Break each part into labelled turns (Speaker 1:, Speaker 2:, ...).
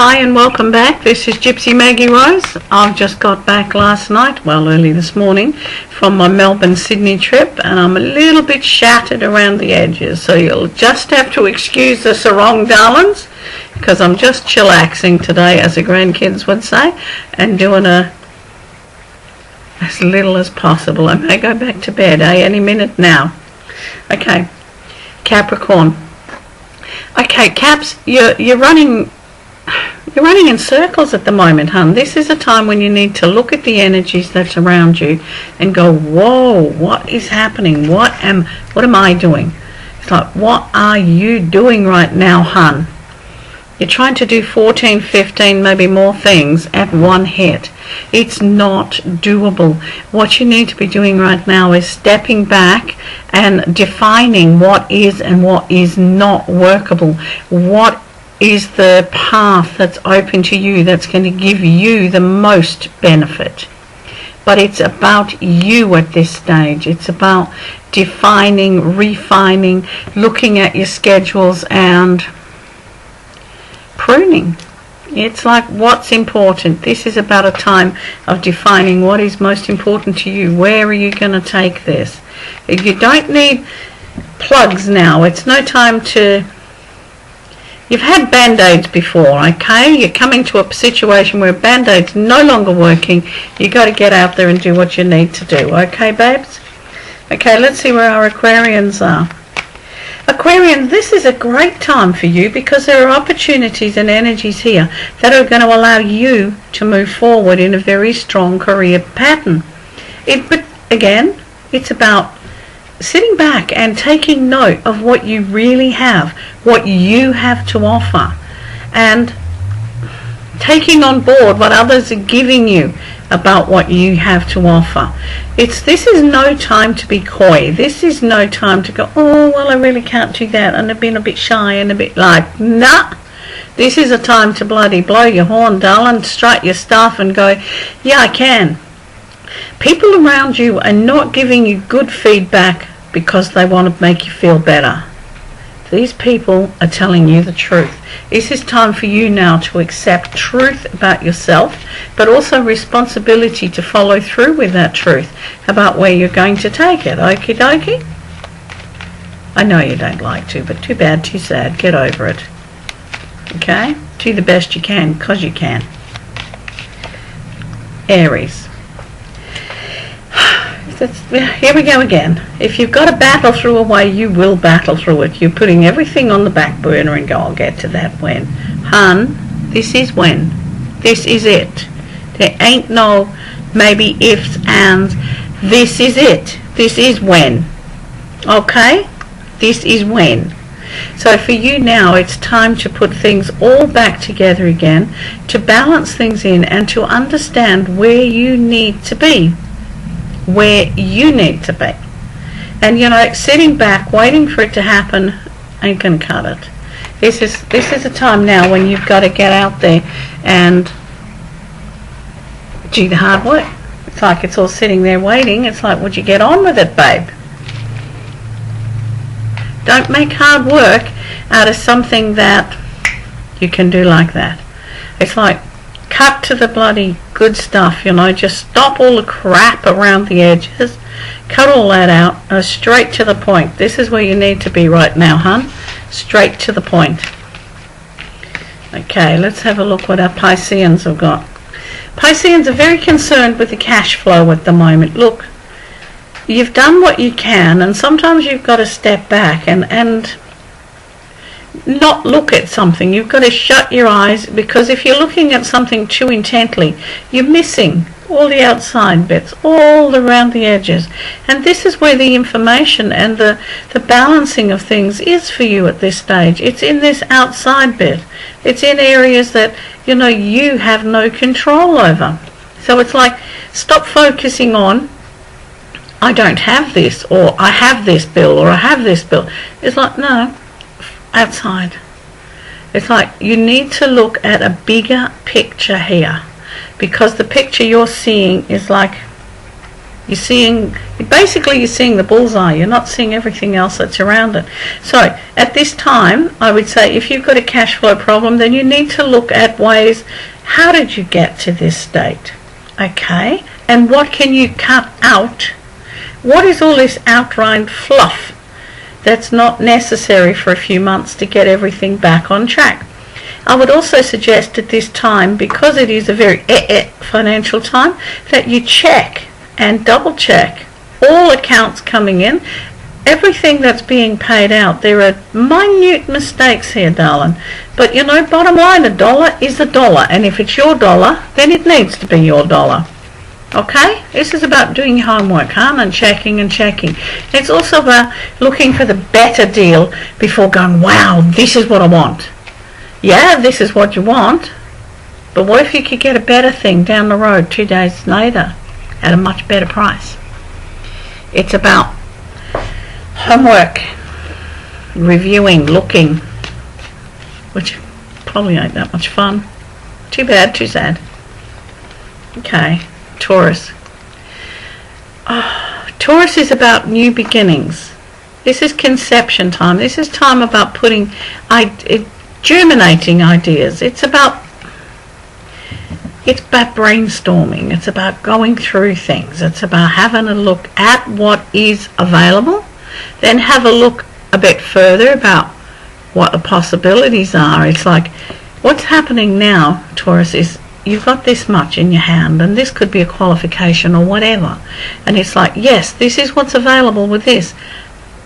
Speaker 1: Hi and welcome back. This is Gypsy Maggie Rose. I've just got back last night, well early this morning, from my Melbourne-Sydney trip, and I'm a little bit shattered around the edges, so you'll just have to excuse the sarong, darlings, because I'm just chillaxing today, as the grandkids would say, and doing as little as possible. I may go back to bed, any minute now. Okay, Capricorn. Okay, Caps, you're running in circles at the moment, hun. This is a time when you need to look at the energies that's around you and go, whoa, what is happening? What am I doing? It's like, what are you doing right now, hun? You're trying to do 14, 15, maybe more things at one hit. It's not doable. What you need to be doing right now is stepping back and defining what is and what is not workable. What is the path that's open to you that's going to give you the most benefit. But it's about you at this stage. It's about defining, refining, looking at your schedules and pruning. It's like, what's important? This is about a time of defining what is most important to you. Where are you going to take this? You don't need plugs now. It's no time to... You've had Band-Aids before, okay? You're coming to a situation where Band-Aids no longer working. You've got to get out there and do what you need to do, okay, babes? Okay, let's see where our Aquarians are. Aquarian, this is a great time for you because there are opportunities and energies here that are going to allow you to move forward in a very strong career pattern. But again, it's about sitting back and taking note of what you really have, what you have to offer, and taking on board what others are giving you about what you have to offer. This is no time to be coy. This is no time to go, oh, well, I really can't do that, and I've been a bit shy and a bit like, nah. This is a time to bloody blow your horn, darling, strut your stuff and go, yeah, I can. People around you are not giving you good feedback because they want to make you feel better. These people are telling you the truth. This is time for you now to accept truth about yourself, but also responsibility to follow through with that truth about where you're going to take it. Okie dokie? I know you don't like to, but too bad, too sad. Get over it. Okay? Do the best you can, because you can. Aries. Here we go again. If you've got to battle through a way, you will battle through it. You're putting everything on the back burner and go, I'll get to that when. Hun, this is when. This is it. There ain't no maybe ifs, ands. This is it. This is when. Okay? This is when. So for you now, it's time to put things all back together again, to balance things in and to understand where you need to be. Where you need to be. And sitting back waiting for it to happen ain't gonna cut it. This is a time now when you've got to get out there and do the hard work. It's like it's all sitting there waiting. It's like, would you get on with it, babe? Don't make hard work out of something that you can do like that. It's like, cut to the bloody good stuff, just stop all the crap around the edges, cut all that out, straight to the point. This is where you need to be right now, hun. Straight to the point. Okay, let's have a look what our Pisceans have got. Pisceans are very concerned with the cash flow at the moment. Look, you've done what you can, and sometimes you've got to step back and not look at something. You've got to shut your eyes, because if you're looking at something too intently, you're missing all the outside bits, all around the edges. And this is where the information and the balancing of things is for you at this stage. It's in this outside bit. It's in areas that you have no control over. So it's like, stop focusing on, I don't have this, or I have this bill, or I have this bill. It's like, no, outside. It's like you need to look at a bigger picture here, because the picture you're seeing is like Basically you're seeing the bullseye. You're not seeing everything else that's around it. So at this time, I would say if you've got a cash flow problem, then you need to look at ways, how did you get to this state? Okay, and what can you cut out? What is all this outright fluff that's not necessary for a few months to get everything back on track? I would also suggest at this time, because it is a very financial time, that you check and double check all accounts coming in, everything that's being paid out. There are minute mistakes here, darling, but you know, bottom line, a dollar is a dollar, and if it's your dollar, then it needs to be your dollar. Okay, this is about doing your homework, huh? And checking and checking. It's also about looking for the better deal before going, wow, this is what I want. Yeah, this is what you want, but what if you could get a better thing down the road 2 days later at a much better price? It's about homework, reviewing, looking, which probably ain't that much fun. Too bad, too sad. Okay, Taurus. Taurus is about new beginnings. This is conception time. This is time about germinating ideas. It's about brainstorming. It's about going through things. It's about having a look at what is available, then have a look a bit further about what the possibilities are. It's like, what's happening now, Taurus, is you've got this much in your hand, and this could be a qualification or whatever, and it's like, yes, this is what's available with this,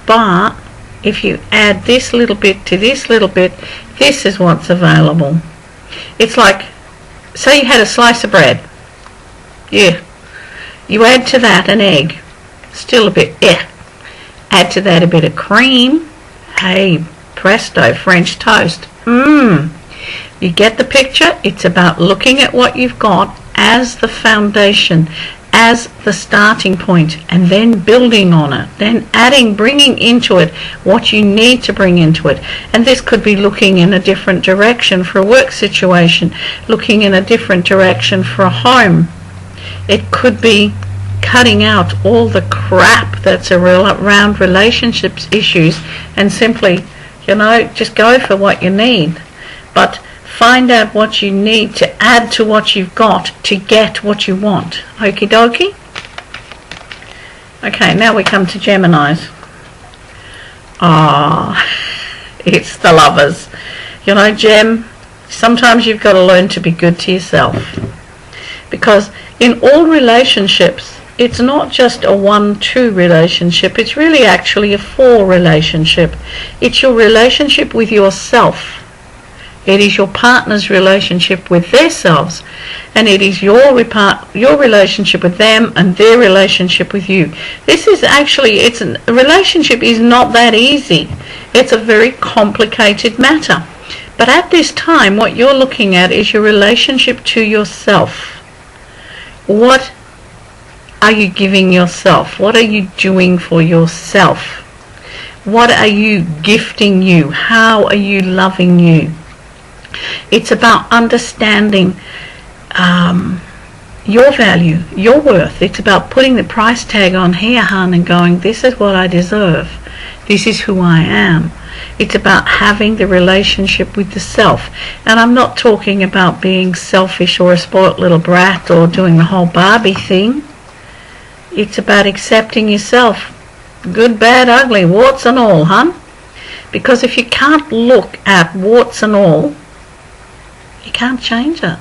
Speaker 1: but if you add this little bit to this little bit, this is what's available. It's like, say you had a slice of bread. Yeah. You add to that an egg. Still a bit, yeah. Add to that a bit of cream. Hey, presto, French toast. You get the picture? It's about looking at what you've got as the foundation, as the starting point, and then building on it, then bringing into it what you need to bring into it. And this could be looking in a different direction for a work situation, looking in a different direction for a home. It could be cutting out all the crap that's around relationships issues and simply, just go for what you need. But find out what you need to add to what you've got to get what you want. Okie dokie? Okay, now we come to Geminis. It's the lovers. Gem, sometimes you've got to learn to be good to yourself. Because in all relationships, it's not just a 1-2 relationship, it's really actually a 4 relationship. It's your relationship with yourself. It is your partner's relationship with themselves, and it is your relationship with them and their relationship with you. This is actually, a relationship is not that easy. It's a very complicated matter. But at this time, what you're looking at is your relationship to yourself. What are you giving yourself? What are you doing for yourself? What are you gifting you? How are you loving you? It's about understanding your value, your worth. It's about putting the price tag on here, hon, and going, this is what I deserve. This is who I am. It's about having the relationship with the self. And I'm not talking about being selfish or a spoilt little brat or doing the whole Barbie thing. It's about accepting yourself. Good, bad, ugly, warts and all, hon. Because if you can't look at warts and all, you can't change it.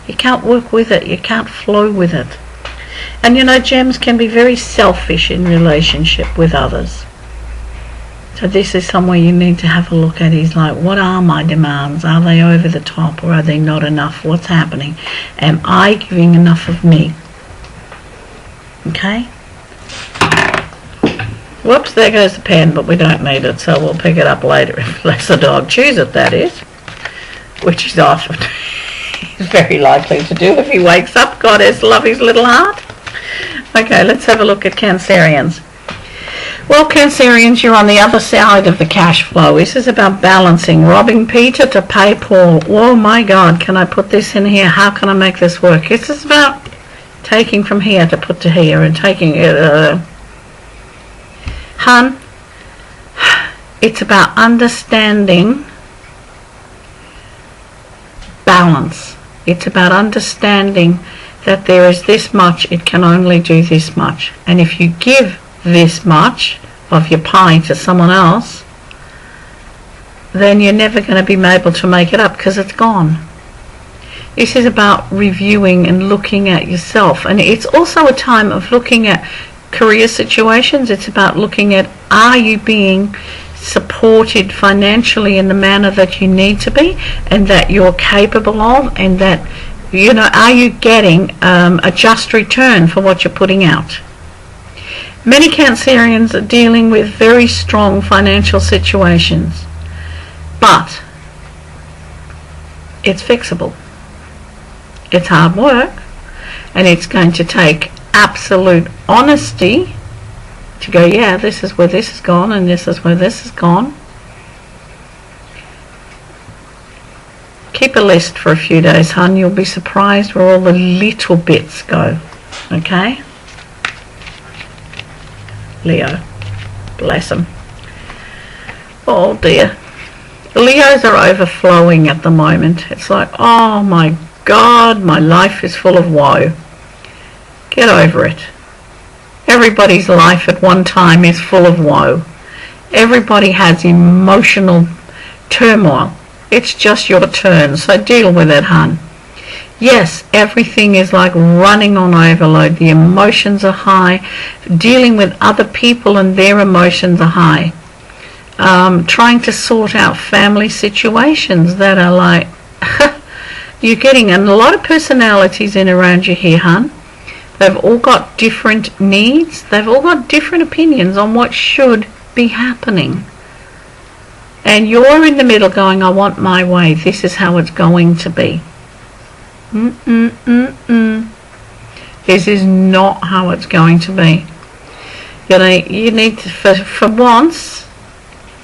Speaker 1: You can't work with it. You can't flow with it. And gems can be very selfish in relationship with others. So this is somewhere you need to have a look at. Is like, what are my demands? Are they over the top, or are they not enough? What's happening? Am I giving enough of me? Okay? Whoops, there goes the pen, but we don't need it, so we'll pick it up later if lets the dog choose it, that is. Which is often he's very likely to do if he wakes up. Goddess, love his little heart. Okay, let's have a look at Cancerians. Well, Cancerians, you're on the other side of the cash flow. This is about balancing, robbing Peter to pay Paul. Oh my God, can I put this in here? How can I make this work? This is about taking from here to put to here and taking it. Hun, it's about understanding balance. It's about understanding that there is this much, it can only do this much. And if you give this much of your pie to someone else, then you're never going to be able to make it up because it's gone. This is about reviewing and looking at yourself. And it's also a time of looking at career situations. It's about looking at, are you being supported financially in the manner that you need to be and that you're capable of, and that, you know, are you getting a just return for what you're putting out? Many Cancerians are dealing with very strong financial situations, but it's fixable. It's hard work, and it's going to take absolute honesty to go, yeah, this is where this has gone and this is where this has gone. Keep a list for a few days, hun. You'll be surprised where all the little bits go. Okay? Leo. Bless them. Oh dear. Leos are overflowing at the moment. It's like, oh my God, my life is full of woe. Get over it. Everybody's life at one time is full of woe. Everybody has emotional turmoil. It's just your turn, so deal with it, hun. Yes, everything is like running on overload. The emotions are high. Dealing with other people and their emotions are high. Trying to sort out family situations that are like, you're getting a lot of personalities in around you here, hun. They've all got different needs. They've all got different opinions on what should be happening. And you're in the middle going, I want my way. This is how it's going to be. This is not how it's going to be. You need to, for once,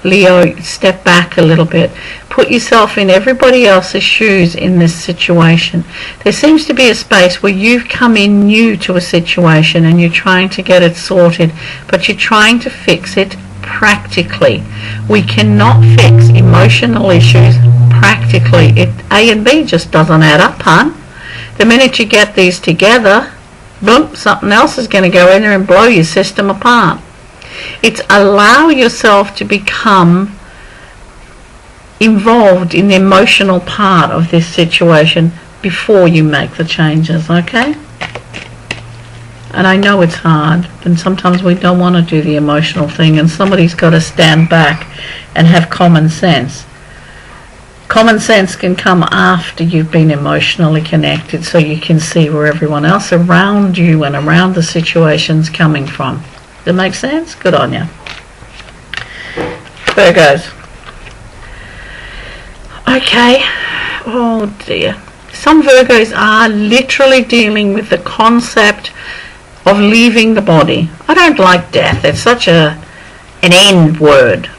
Speaker 1: Leo, step back a little bit. Put yourself in everybody else's shoes in this situation. There seems to be a space where you've come in new to a situation and you're trying to get it sorted, but you're trying to fix it practically. We cannot fix emotional issues practically. A and B just doesn't add up, hun. The minute you get these together, boom, something else is going to go in there and blow your system apart. It's allow yourself to become involved in the emotional part of this situation before you make the changes, okay? And I know it's hard, and sometimes we don't want to do the emotional thing, and somebody's got to stand back and have common sense. Common sense can come after you've been emotionally connected, so you can see where everyone else around you and around the situation's coming from. Does that make sense? Good on you. Virgos. Okay. Oh dear. Some Virgos are literally dealing with the concept of leaving the body. I don't like death. It's such an end word.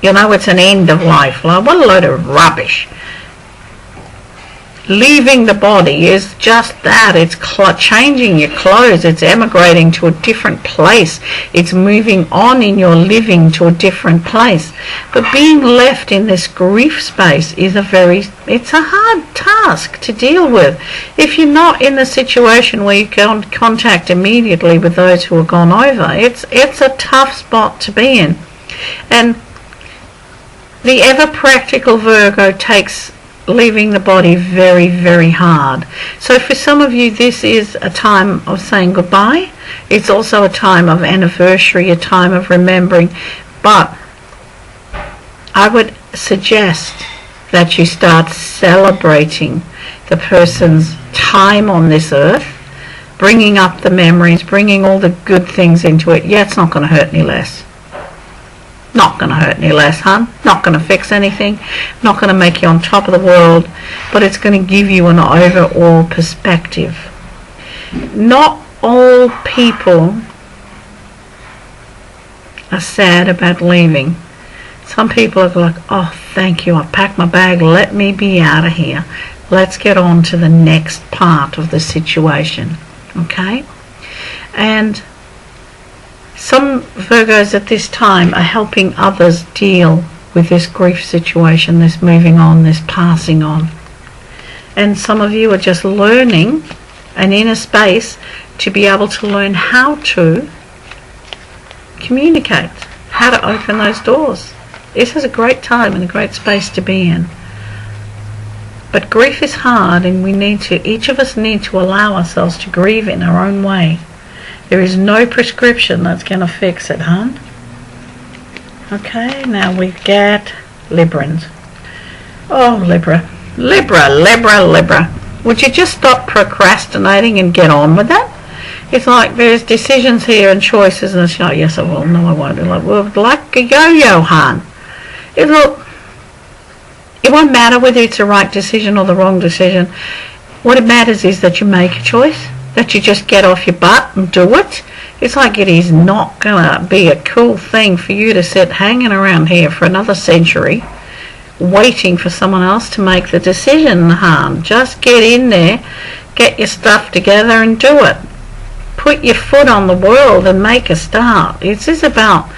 Speaker 1: You know, it's an end of life. Like, what a load of rubbish. Leaving the body is just that. It's changing your clothes. It's emigrating to a different place. It's moving on in your living to a different place. But being left in this grief space is it's a hard task to deal with. If you're not in the situation where you can contact immediately with those who have gone over, it's a tough spot to be in. And the ever-practical Virgo takes leaving the body very, very hard. So for some of you, this is a time of saying goodbye. It's also a time of anniversary, a time of remembering. But I would suggest that you start celebrating the person's time on this earth, bringing up the memories, bringing all the good things into it. Yeah, it's not going to hurt any less. Not going to hurt any less, hun. Not going to fix anything. Not going to make you on top of the world. But it's going to give you an overall perspective. Not all people are sad about leaving. Some people are like, oh, thank you. I've packed my bag. Let me be out of here. Let's get on to the next part of the situation. Okay? And some Virgos at this time are helping others deal with this grief situation, this moving on, this passing on. And some of you are just learning an inner space to be able to learn how to communicate, how to open those doors. This is a great time and a great space to be in. But grief is hard, and each of us need to allow ourselves to grieve in our own way. There is no prescription that's going to fix it, hon. Okay, now we get Librans. Oh, Libra. Libra. Would you just stop procrastinating and get on with it? It's like there's decisions here and choices, and it's like, yes I will, no I won't. It's like, well, like a yo-yo, hon. It won't matter whether it's the right decision or the wrong decision. What it matters is that you make a choice, that you just get off your butt and do it. It's like it is not going to be a cool thing for you to sit hanging around here for another century waiting for someone else to make the decision, hon. Just get in there, get your stuff together and do it. Put your foot on the world and make a start. This is about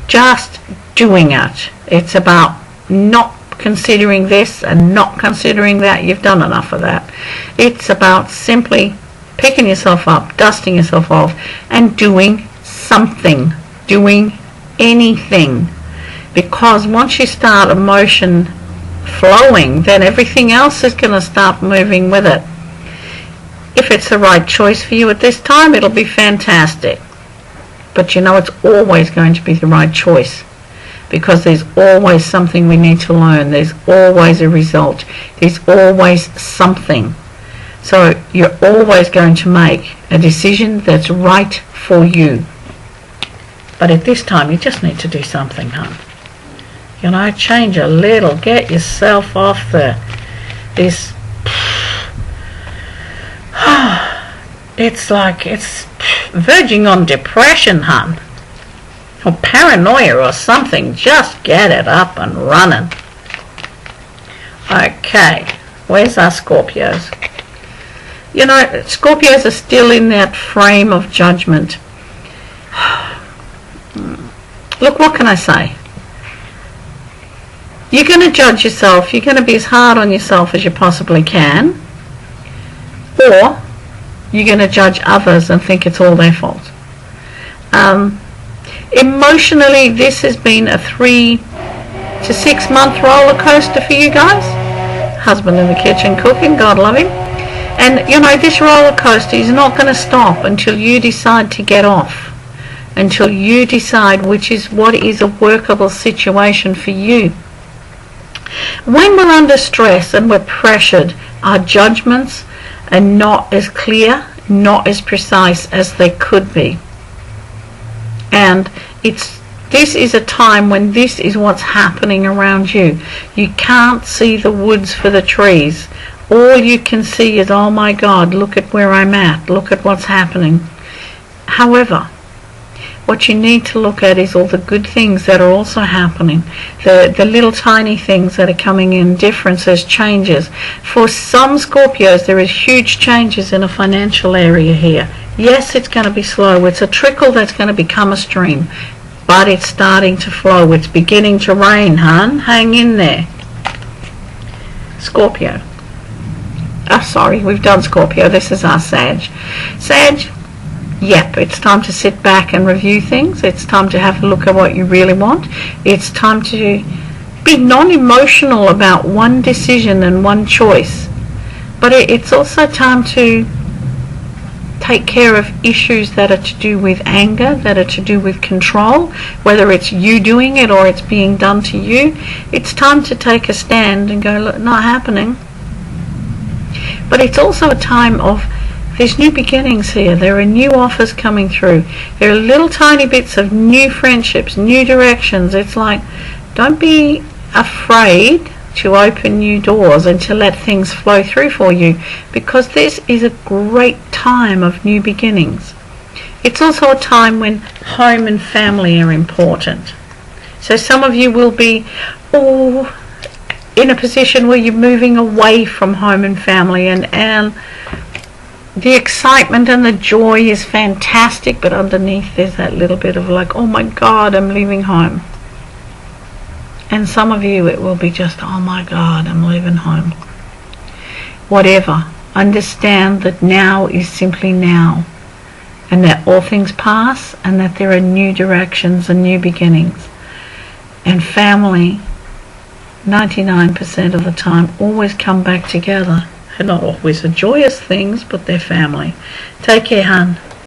Speaker 1: just doing it. It's about not considering this and not considering that. You've done enough of that. It's about simply picking yourself up, dusting yourself off, and doing something, doing anything. Because once you start emotion flowing, then everything else is going to start moving with it. If it's the right choice for you at this time, it'll be fantastic. But you know it's always going to be the right choice, because there's always something we need to learn. There's always a result. There's always something. So you're always going to make a decision that's right for you. But at this time, you just need to do something, hon. You know, change a little. Get yourself off this. It's like it's verging on depression, hon. Or paranoia or something. Just get it up and running. Okay, where's our Scorpios? You know, Scorpios are still in that frame of judgment. Look, what can I say? You're going to judge yourself. You're going to be as hard on yourself as you possibly can. Or you're going to judge others and think it's all their fault. Emotionally, this has been a 3 to 6 month roller coaster for you guys. Husband in the kitchen cooking, God love him. And you know, this roller coaster is not going to stop until you decide to get off, until you decide what is a workable situation for you. When we're under stress and we're pressured, our judgments are not as clear, not as precise as they could be. And this is a time when this is what's happening around you. You can't see the woods for the trees. All you can see is, oh my God, look at where I'm at. Look at what's happening. However, what you need to look at is all the good things that are also happening. The little tiny things that are coming in, differences, changes. For some Scorpios, there is huge changes in a financial area here. Yes, it's going to be slow. It's a trickle that's going to become a stream. But it's starting to flow. It's beginning to rain, hon. Hang in there. Scorpio. Oh, sorry, we've done Scorpio. This is our Sag. Sag, yep, it's time to sit back and review things. It's time to have a look at what you really want. It's time to be non-emotional about one decision and one choice. But it's also time to take care of issues that are to do with anger, that are to do with control, whether it's you doing it or it's being done to you. It's time to take a stand and go, look, not happening. But it's also a time of, there's new beginnings here. There are new offers coming through. There are little tiny bits of new friendships, new directions. It's like, don't be afraid to open new doors and to let things flow through for you, because this is a great time of new beginnings. It's also a time when home and family are important. So some of you will be in a position where you're moving away from home and family, and The excitement and the joy is fantastic, but underneath there's that little bit of like, oh my God, I'm leaving home. And some of you, it will be just, oh my God, I'm leaving home. Whatever. Understand that now is simply now, and that all things pass, and that there are new directions and new beginnings. And family, 99% of the time, always come back together. They're not always the joyous things, but they're family. Take care, hun.